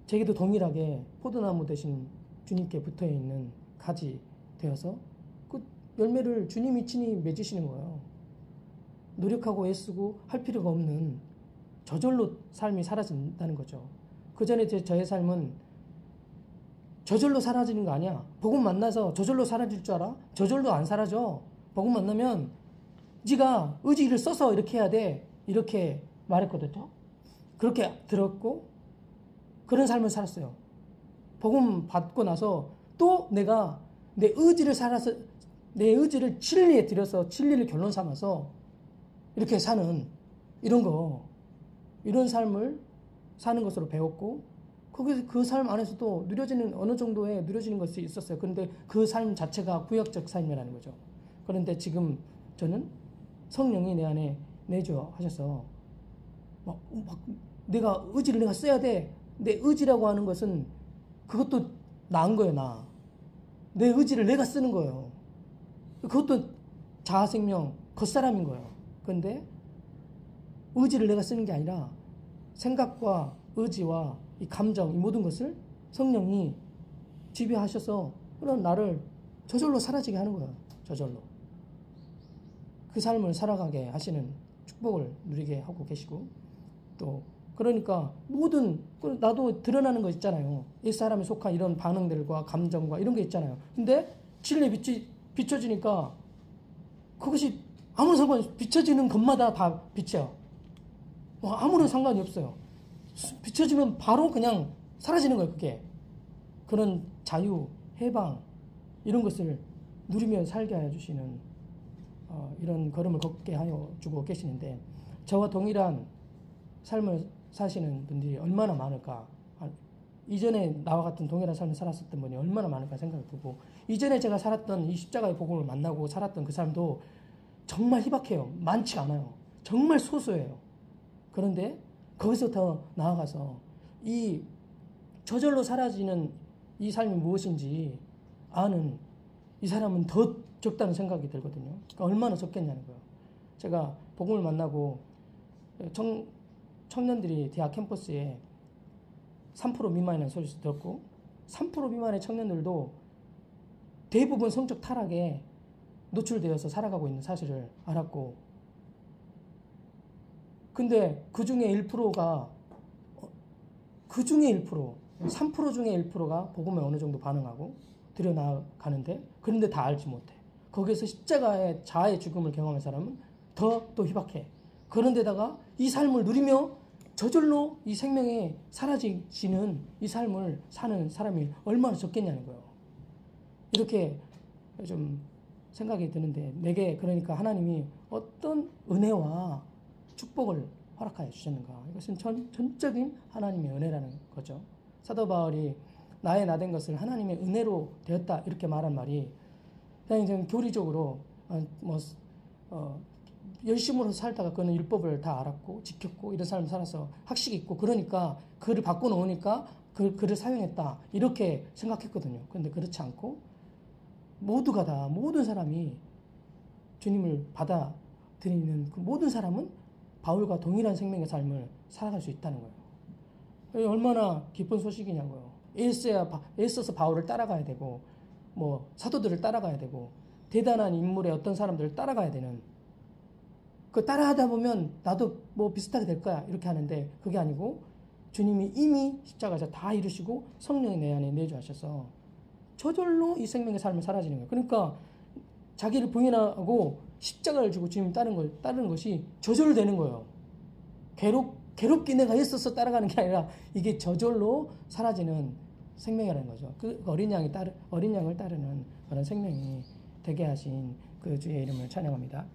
제게도 동일하게 포도나무 대신 주님께 붙어있는 가지 되어서 그 열매를 주님이 친히 맺으시는 거예요. 노력하고 애쓰고 할 필요가 없는 저절로 삶이 사라진다는 거죠. 그 전에 저의 삶은 저절로 사라지는 거 아니야. 복음 만나서 저절로 사라질 줄 알아? 저절로 안 사라져. 복음 만나면 네가 의지를 써서 이렇게 해야 돼. 이렇게 말했거든요. 그렇게 들었고 그런 삶을 살았어요. 복음 받고 나서 또 내가 내 의지를 살아서 내 의지를 진리에 들여서 진리를 결론 삼아서 이렇게 사는 이런 삶을 사는 것으로 배웠고 거기서 그 삶 안에서도 누려지는 어느 정도의 누려지는 것이 있었어요. 그런데 그 삶 자체가 구약적 삶이라는 거죠. 그런데 지금 저는 성령이 내 안에 내주어 하셔서 내가 의지를 내가 써야 돼. 내 의지라고 하는 것은 그것도 나은 거예요. 내 의지를 내가 쓰는 거예요. 그것도 자아생명 겉사람인 거예요. 그런데 의지를 내가 쓰는 게 아니라 생각과 의지와 이 감정, 이 모든 것을 성령이 지배하셔서 그런 나를 저절로 사라지게 하는 거예요. 저절로. 그 삶을 살아가게 하시는 축복을 누리게 하고 계시고 또 그러니까 모든 나도 드러나는 거 있잖아요. 옛사람에 속한 이런 반응들과 감정과 이런 게 있잖아요. 근데 진리에 비춰지니까 그것이 아무런 상관이 비춰지는 것마다 다 빛이야. 아무런 상관이 없어요. 비춰지면 바로 그냥 사라지는 거예요. 그게. 그런 자유, 해방 이런 것을 누리며 살게 해주시는 이런 걸음을 걷게 하여 주고 계시는데 저와 동일한 삶을 사시는 분들이 얼마나 많을까. 이전에 나와 같은 동일한 삶을 살았었던 분이 얼마나 많을까 생각이 들고 이전에 제가 살았던 이 십자가의 복음을 만나고 살았던 그 삶도 정말 희박해요. 많지 않아요. 정말 소수예요. 그런데 거기서 더 나아가서 이 저절로 사라지는 이 삶이 무엇인지 아는 이 사람은 더 적다는 생각이 들거든요. 그러니까 얼마나 적겠냐는 거예요. 제가 복음을 만나고 청년들이 대학 캠퍼스에 3% 미만이라는 소리를 들었고 3% 미만의 청년들도 대부분 성적 타락에 노출되어서 살아가고 있는 사실을 알았고 근데 그 중에 1%가 3% 중에 1%가 복음에 어느 정도 반응하고 들여나가는데 그런데 다 알지 못해. 거기에서 십자가의 자아의 죽음을 경험한 사람은 더 또 희박해. 그런데다가 이 삶을 누리며 저절로 이 생명이 사라지는 이 삶을 사는 사람이 얼마나 적겠냐는 거예요. 이렇게 좀 생각이 드는데 내게 그러니까 하나님이 어떤 은혜와 축복을 허락하여 주셨는가. 이것은 전적인 하나님의 은혜라는 거죠. 사도 바울이 나의 나된 것을 하나님의 은혜로 되었다 이렇게 말한 말이 그냥 좀 교리적으로 열심으로 살다가 그는 율법을 다 알았고 지켰고 이런 삶을 살아서 학식이 있고 그러니까 그를 바꿔놓으니까 그를 사용했다 이렇게 생각했거든요. 그런데 그렇지 않고 모두가 다 모든 사람이 주님을 받아들이는 그 모든 사람은 바울과 동일한 생명의 삶을 살아갈 수 있다는 거예요. 얼마나 기쁜 소식이냐고요. 애써서 바울을 따라가야 되고 사도들을 따라가야 되고 대단한 인물의 어떤 사람들을 따라가야 되는 그 따라하다 보면 나도 비슷하게 될 거야 이렇게 하는데 그게 아니고 주님이 이미 십자가에서 다 이루시고 성령이 내 안에 내주하셔서 저절로 이 생명의 삶을 살아지는 거예요. 그러니까 자기를 부인하고 십자가를 주고 주님 따르는 것이 저절로 되는 거예요. 괴롭게 내가 했어서 따라가는 게 아니라 이게 저절로 사라지는 생명이라는 거죠. 그 어린 양을 따르는 그런 생명이 되게 하신 그 주의 이름을 찬양합니다.